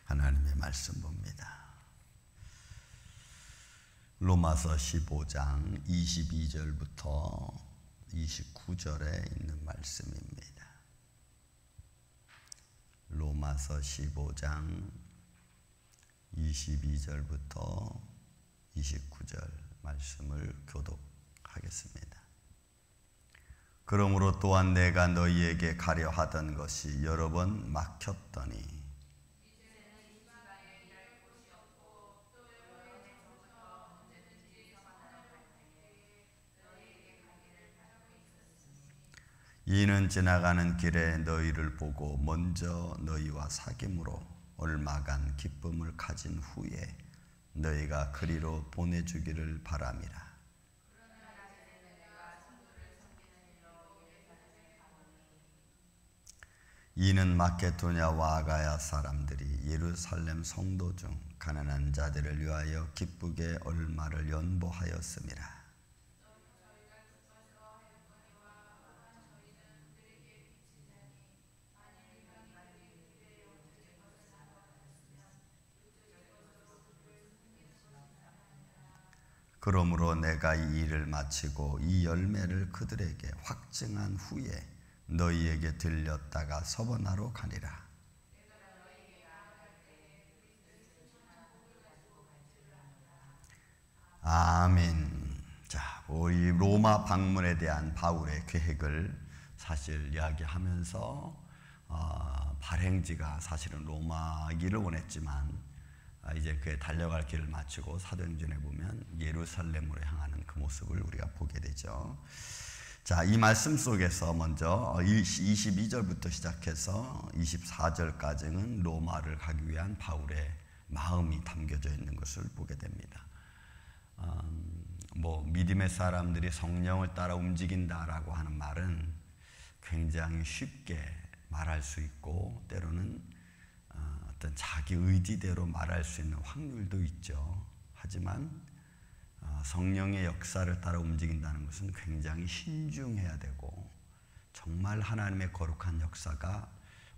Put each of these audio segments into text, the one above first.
하나님의 말씀 봅니다. 로마서 15장 22절부터 29절에 있는 말씀입니다. 로마서 15장 22절부터 29절 말씀을 교독하겠습니다. 그러므로 또한 내가 너희에게 가려 하던 것이 여러 번 막혔더니 이는 지나가는 길에 너희를 보고 먼저 너희와 사귐으로 얼마간 기쁨을 가진 후에 너희가 그리로 보내주기를 바람이라. 이는 마케도냐와 아가야 사람들이 예루살렘 성도 중 가난한 자들을 위하여 기쁘게 얼마를 연보하였음이라. 그러므로 내가 이 일을 마치고 이 열매를 그들에게 확증한 후에 너희에게 들렸다가 서번하러 가니라. 아멘. 자, 우리 로마 방문에 대한 바울의 계획을 사실 이야기하면서 발행지가 사실은 로마이기를 원했지만 이제 그의 달려갈 길을 마치고 사도행전에 보면 예루살렘으로 향하는 그 모습을 우리가 보게 되죠. 자, 이 말씀 속에서 먼저 22절부터 시작해서 24절까지는 로마를 가기 위한 바울의 마음이 담겨져 있는 것을 보게 됩니다. 믿음의 사람들이 성령을 따라 움직인다라고 하는 말은 굉장히 쉽게 말할 수 있고 때로는 어떤 자기 의지대로 말할 수 있는 확률도 있죠. 하지만 성령의 역사를 따라 움직인다는 것은 굉장히 신중해야 되고 정말 하나님의 거룩한 역사가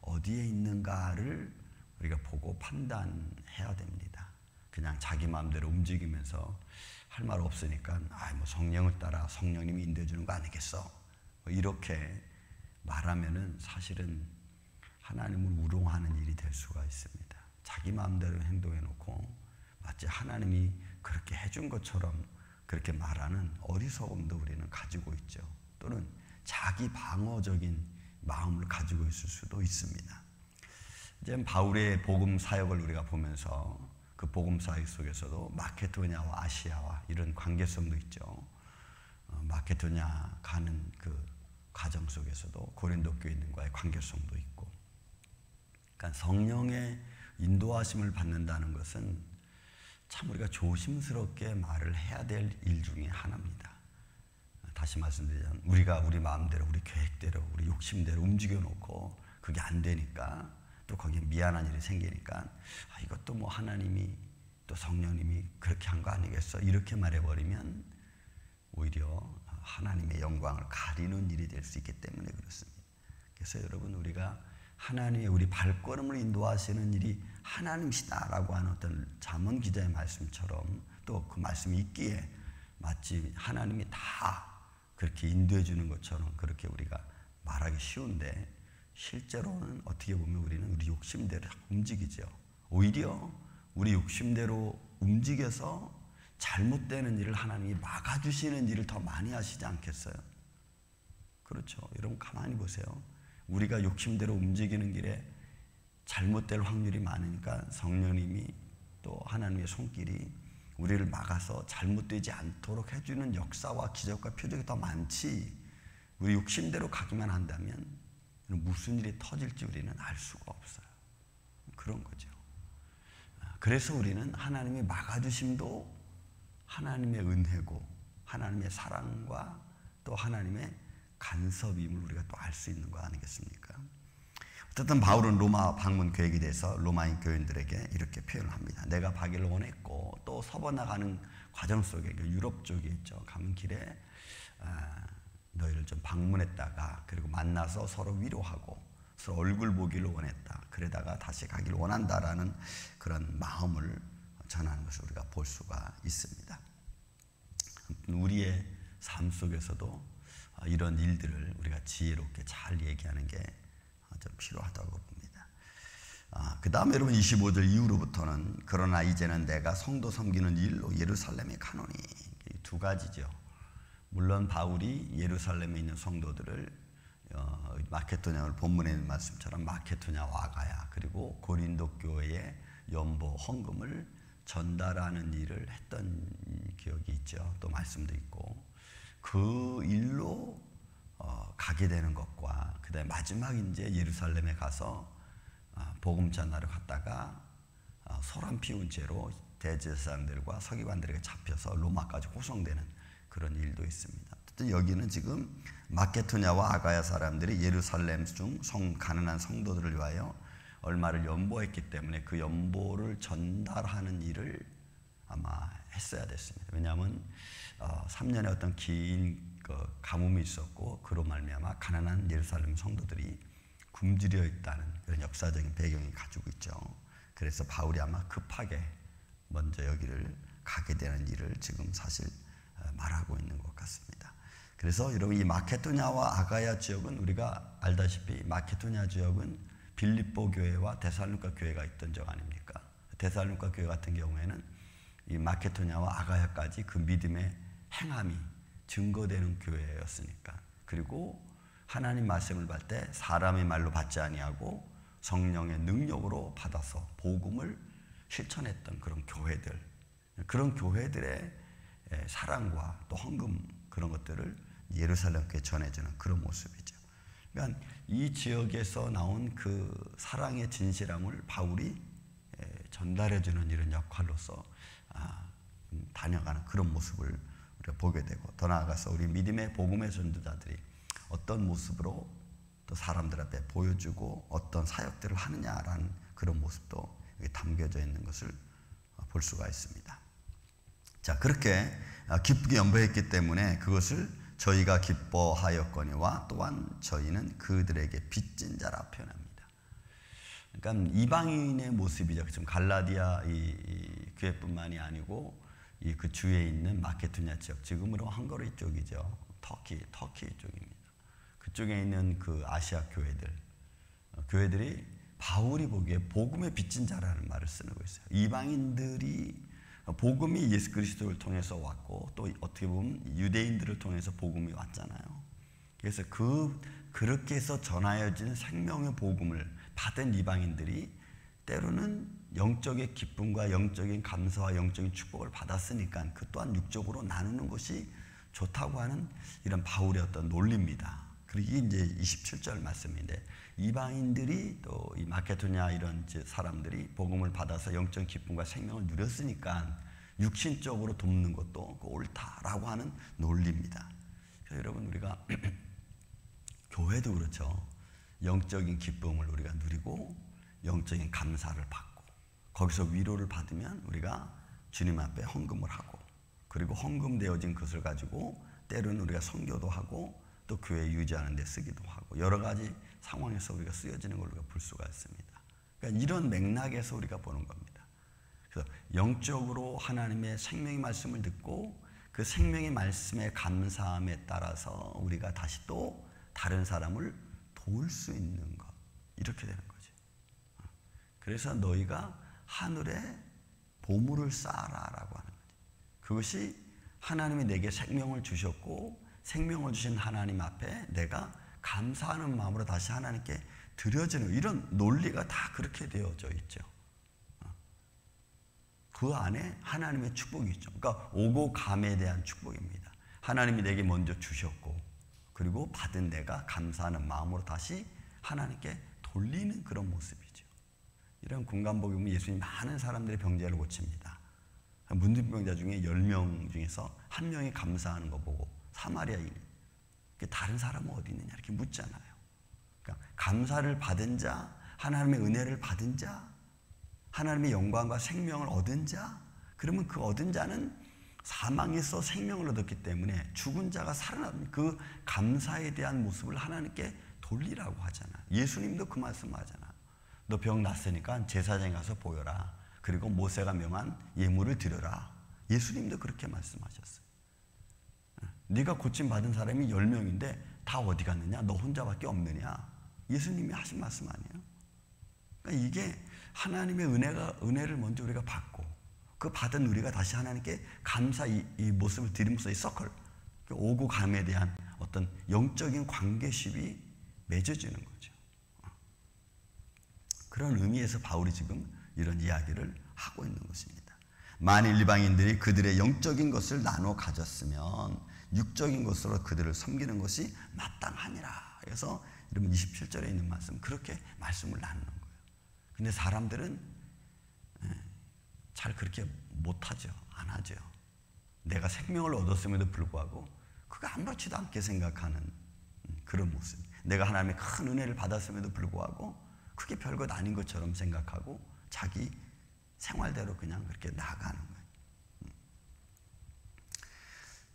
어디에 있는가를 우리가 보고 판단해야 됩니다. 그냥 자기 마음대로 움직이면서 할 말 없으니까 성령을 따라 성령님이 인도해 주는 거 아니겠어? 이렇게 말하면은 사실은 하나님을 우롱하는 일이 될 수가 있습니다. 자기 마음대로 행동해 놓고 마치 하나님이 그렇게 해준 것처럼 그렇게 말하는 어리석음도 우리는 가지고 있죠. 또는 자기 방어적인 마음을 가지고 있을 수도 있습니다. 이제 바울의 복음 사역을 우리가 보면서 그 복음 사역 속에서도 마케도냐와 아시아와 이런 관계성도 있죠. 마케도냐 가는 그 과정 속에서도 고린도 교인들과의 관계성도 있고, 그러니까 성령의 인도하심을 받는다는 것은 참 우리가 조심스럽게 말을 해야 될 일 중에 하나입니다. 다시 말씀드리자면 우리가 우리 마음대로, 우리 계획대로, 우리 욕심대로 움직여 놓고 그게 안 되니까 또 거기에 미안한 일이 생기니까 이것도 하나님이 또 성령님이 그렇게 한 거 아니겠어? 이렇게 말해버리면 오히려 하나님의 영광을 가리는 일이 될 수 있기 때문에 그렇습니다. 그래서 여러분, 우리가 하나님의 우리 발걸음을 인도하시는 일이 하나님이시다라고 하는 어떤 잠언 기자의 말씀처럼 또 그 말씀이 있기에 마치 하나님이 다 그렇게 인도해 주는 것처럼 그렇게 우리가 말하기 쉬운데, 실제로는 어떻게 보면 우리는 우리 욕심대로 움직이죠. 오히려 우리 욕심대로 움직여서 잘못되는 일을 하나님이 막아주시는 일을 더 많이 하시지 않겠어요? 그렇죠. 여러분 가만히 보세요. 우리가 욕심대로 움직이는 길에 잘못될 확률이 많으니까 성령님이 또 하나님의 손길이 우리를 막아서 잘못되지 않도록 해주는 역사와 기적과 표적이 더 많지, 우리 욕심대로 가기만 한다면 무슨 일이 터질지 우리는 알 수가 없어요. 그런 거죠. 그래서 우리는 하나님의 막아주심도 하나님의 은혜고 하나님의 사랑과 또 하나님의 간섭임을 우리가 또 알 수 있는 거 아니겠습니까? 어쨌든 바울은 로마 방문 계획에 대해서 로마인 교인들에게 이렇게 표현을 합니다. 내가 가기를 원했고 또 서번나가는 과정 속에 유럽 쪽에 있죠. 가는 길에 너희를 좀 방문했다가 그리고 만나서 서로 위로하고 서로 얼굴 보기를 원했다. 그러다가 다시 가기를 원한다라는 그런 마음을 전하는 것을 우리가 볼 수가 있습니다. 우리의 삶 속에서도 이런 일들을 우리가 지혜롭게 잘 얘기하는 게 좀 필요하다고 봅니다. 그 다음에 여러분 25절 이후로부터는 그러나 이제는 내가 성도 섬기는 일로 예루살렘에 가노니, 두 가지죠. 물론 바울이 예루살렘에 있는 성도들을 마케도냐, 오늘 본문에 있는 말씀처럼 마케도냐와 아가야 그리고 고린도 교회의 연보 헌금을 전달하는 일을 했던 기억이 있죠. 또 말씀도 있고 그 일로 가게 되는 것과 그 다음에 마지막 이제 예루살렘에 가서 복음 전하러 갔다가 소란 피운 채로 대제사장들과 서기관들에게 잡혀서 로마까지 호송되는 그런 일도 있습니다. 또 여기는 지금 마케도냐와 아가야 사람들이 예루살렘 중 가난한 성도들을 위하여 얼마를 연보했기 때문에 그 연보를 전달하는 일을 아마 했어야 됐습니다. 왜냐하면 3년의 어떤 긴 가뭄이 있었고 그로 말미암아 가난한 예루살렘 성도들이 굶주려 있다는 그런 역사적인 배경이 가지고 있죠. 그래서 바울이 아마 급하게 먼저 여기를 가게 되는 일을 지금 사실 말하고 있는 것 같습니다. 그래서 여러분 이 마케도냐와 아가야 지역은 우리가 알다시피 마케도냐 지역은 빌립보 교회와 데살로니가 교회가 있던 적 아닙니까? 데살로니가 교회 같은 경우에는 이 마케도냐와 아가야까지 그 믿음의 행함이 증거되는 교회였으니까. 그리고 하나님 말씀을 받을 때 사람의 말로 받지 아니하고 성령의 능력으로 받아서 복음을 실천했던 그런 교회들, 그런 교회들의 사랑과 또 헌금 그런 것들을 예루살렘 교회에 전해주는 그런 모습이죠. 그러니까 이 지역에서 나온 그 사랑의 진실함을 바울이 전달해주는 이런 역할로서 다녀가는 그런 모습을 우리가 보게 되고, 더 나아가서 우리 믿음의 복음의 전도자들이 어떤 모습으로 또 사람들 앞에 보여주고 어떤 사역들을 하느냐라는 그런 모습도 여기 담겨져 있는 것을 볼 수가 있습니다. 자, 그렇게 기쁘게 연보했기 때문에 그것을 저희가 기뻐하였거니와 또한 저희는 그들에게 빚진 자라 표현합니다. 그러니까 이방인의 모습이죠. 지금 갈라디아 이 교회뿐만이 아니고 이 그 주위에 있는 마케도냐 지역, 지금으로 헝가리 쪽이죠. 터키 쪽입니다. 그쪽에 있는 그 아시아 교회들이 바울이 보기에 복음의 빚진 자라는 말을 쓰는 거 있어요. 이방인들이 복음이 예수 그리스도를 통해서 왔고 또 어떻게 보면 유대인들을 통해서 복음이 왔잖아요. 그래서 그렇게 해서 전하여진 생명의 복음을 받은 이방인들이 때로는 영적인 기쁨과 영적인 감사와 영적인 축복을 받았으니까 그 또한 육적으로 나누는 것이 좋다고 하는 이런 바울의 어떤 논리입니다. 그리고 이게 이제 27절 말씀인데, 이방인들이 또 이 마케도냐 이런 사람들이 복음을 받아서 영적 기쁨과 생명을 누렸으니까 육신적으로 돕는 것도 옳다라고 하는 논리입니다. 그래서 여러분 우리가 교회도 그렇죠. 영적인 기쁨을 우리가 누리고 영적인 감사를 받고 거기서 위로를 받으면 우리가 주님 앞에 헌금을 하고, 그리고 헌금되어진 것을 가지고 때로는 우리가 선교도 하고 또 교회 유지하는 데 쓰기도 하고 여러 가지 상황에서 우리가 쓰여지는 걸 우리가 볼 수가 있습니다. 그러니까 이런 맥락에서 우리가 보는 겁니다. 그래서 영적으로 하나님의 생명의 말씀을 듣고 그 생명의 말씀에 감사함에 따라서 우리가 다시 또 다른 사람을 도울 수 있는 것, 이렇게 되는 거죠. 그래서 너희가 하늘에 보물을 쌓아라라고 하는 거죠. 그것이 하나님이 내게 생명을 주셨고 생명을 주신 하나님 앞에 내가 감사하는 마음으로 다시 하나님께 드려지는 이런 논리가 다 그렇게 되어져 있죠. 그 안에 하나님의 축복이 있죠. 그러니까 오고 감에 대한 축복입니다. 하나님이 내게 먼저 주셨고 그리고 받은 내가 감사하는 마음으로 다시 하나님께 돌리는 그런 모습이죠. 이런 군간복음은 예수님이 많은 사람들의 병자를 고칩니다. 문둥병자 중에 10명 중에서 한 명이 감사하는 거 보고 사마리아인, 다른 사람은 어디 있느냐 이렇게 묻잖아요. 그러니까 감사를 받은 자, 하나님의 은혜를 받은 자, 하나님의 영광과 생명을 얻은 자, 그러면 그 얻은 자는 사망에서 생명을 얻었기 때문에 죽은 자가 살아나는 그 감사에 대한 모습을 하나님께 돌리라고 하잖아. 예수님도 그 말씀을 하잖아. 너 병 났으니까 제사장에 가서 보여라. 그리고 모세가 명한 예물을 드려라. 예수님도 그렇게 말씀하셨어요. 네가 고침받은 사람이 10명인데 다 어디 갔느냐? 너 혼자밖에 없느냐? 예수님이 하신 말씀 아니에요? 그러니까 이게 하나님의 은혜를 먼저 우리가 받고 그 받은 우리가 다시 하나님께 감사 이 모습을 드림으로써 이 서클, 오고 감에 대한 어떤 영적인 관계십이 맺어지는 거죠. 그런 의미에서 바울이 지금 이런 이야기를 하고 있는 것입니다. 만일 이방인들이 그들의 영적인 것을 나눠 가졌으면 육적인 것으로 그들을 섬기는 것이 마땅하니라. 그래서 여러분 27절에 있는 말씀, 그렇게 말씀을 나누는 거예요. 근데 사람들은 잘 그렇게 못하죠. 안 하죠. 내가 생명을 얻었음에도 불구하고 그거 아무렇지도 않게 생각하는 그런 모습. 내가 하나님의 큰 은혜를 받았음에도 불구하고 그게 별것 아닌 것처럼 생각하고 자기 생활대로 그냥 그렇게 나아가는 거예요.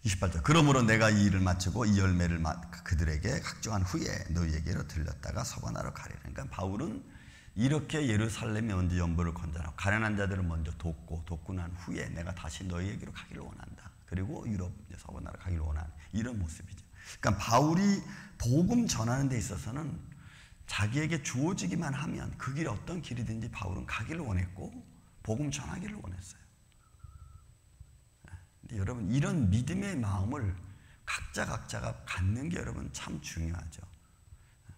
28절. 그러므로 내가 이 일을 마치고 이 열매를 그들에게 각정한 후에 너희에게로 들렸다가 서반하러 가리라. 그러니까 바울은 이렇게 예루살렘에 언제 연보를 건져라. 가난한 자들을 먼저 돕고 난 후에 내가 다시 너희에게로 가기를 원한다. 그리고 유럽 서반하러 가기를 원하는 이런 모습이죠. 그러니까 바울이 복음 전하는 데 있어서는 자기에게 주어지기만 하면 그 길이 어떤 길이든지 바울은 가기를 원했고 복음 전하기를 원했어요. 근데 여러분 이런 믿음의 마음을 각자가 갖는 게 여러분 참 중요하죠.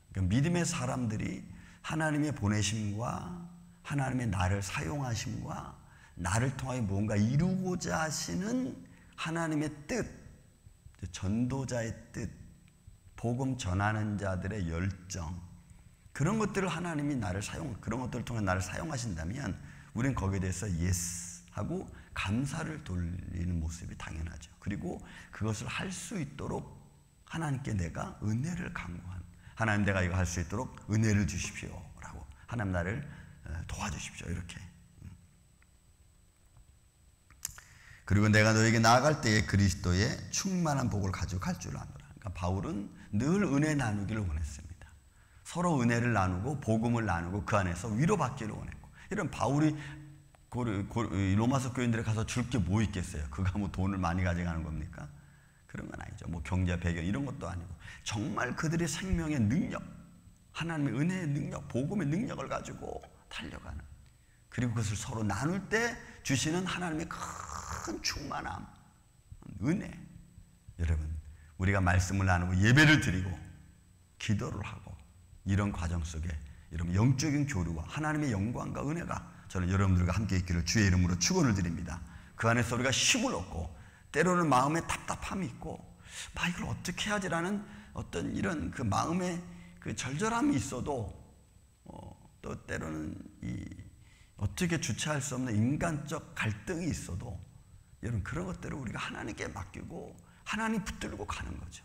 그러니까 믿음의 사람들이 하나님의 보내심과 하나님의 나를 사용하심과 나를 통하여 뭔가 이루고자 하시는 하나님의 뜻, 전도자의 뜻, 복음 전하는 자들의 열정, 그런 것들을 하나님이 그런 것들을 통해 나를 사용하신다면 우리는 거기에 대해서 예스 하고 감사를 돌리는 모습이 당연하죠. 그리고 그것을 할 수 있도록 하나님께 내가 은혜를 간구한, 하나님 내가 이거 할 수 있도록 은혜를 주십시오 라고, 하나님 나를 도와주십시오 이렇게. 그리고 내가 너에게 나아갈 때에 그리스도의 충만한 복을 가지고 갈 줄 아노라. 그러니까 바울은 늘 은혜 나누기를 원했습니다. 서로 은혜를 나누고 복음을 나누고 그 안에서 위로받기를 원했고. 이런 바울이 로마서 교인들에 가서 줄 게 뭐 있겠어요? 그가 뭐 돈을 많이 가져가는 겁니까? 그런 건 아니죠. 뭐 경제 배경 이런 것도 아니고 정말 그들의 생명의 능력, 하나님의 은혜의 능력, 복음의 능력을 가지고 달려가는, 그리고 그것을 서로 나눌 때 주시는 하나님의 큰 충만함, 은혜. 여러분 우리가 말씀을 나누고 예배를 드리고 기도를 하고 이런 과정 속에 여러분 영적인 교류와 하나님의 영광과 은혜가 저는 여러분들과 함께 있기를 주의 이름으로 축원을 드립니다. 그 안에서 우리가 힘을 얻고 때로는 마음에 답답함이 있고 이걸 어떻게 해야지라는 어떤 이런 그 마음의 그 절절함이 있어도 또 때로는 어떻게 주체할 수 없는 인간적 갈등이 있어도 여러분 그런 것들을 우리가 하나님께 맡기고 하나님 붙들고 가는 거죠.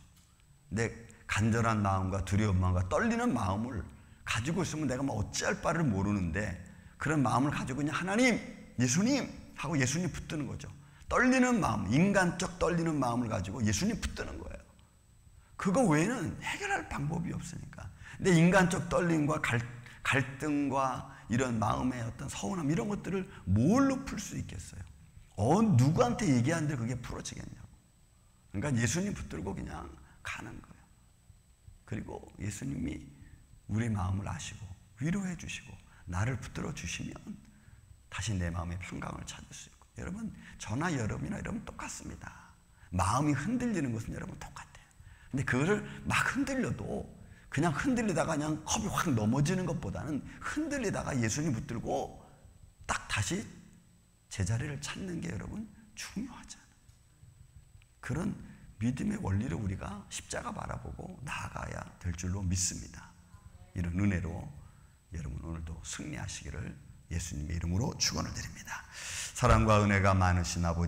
내 간절한 마음과 두려운 마음과 떨리는 마음을 가지고 있으면 내가 어찌할 바를 모르는데 그런 마음을 가지고 그냥 하나님, 예수님 하고 예수님 붙드는 거죠. 떨리는 마음, 인간적 떨리는 마음을 가지고 예수님 붙드는 거예요. 그거 외에는 해결할 방법이 없으니까. 근데 인간적 떨림과 갈등과 이런 마음의 어떤 서운함 이런 것들을 뭘로 풀 수 있겠어요? 누구한테 얘기하는데 그게 풀어지겠냐고. 그러니까 예수님 붙들고 그냥 가는 거예요. 그리고 예수님이 우리 마음을 아시고 위로해 주시고 나를 붙들어 주시면 다시 내 마음의 평강을 찾을 수 있고. 여러분 저나 여러분이나 여러분 똑같습니다. 마음이 흔들리는 것은 여러분 똑같아요. 근데 그거를 막 흔들려도 그냥 흔들리다가 그냥 컵이 확 넘어지는 것보다는 흔들리다가 예수님 붙들고 딱 다시 제자리를 찾는 게 여러분 중요하잖아요. 그런 믿음의 원리를 우리가 십자가 바라보고 나아가야 될 줄로 믿습니다. 이런 은혜로 여러분 오늘도 승리하시기를 예수님의 이름으로 축원을 드립니다. 사랑과 은혜가 많으신 아버지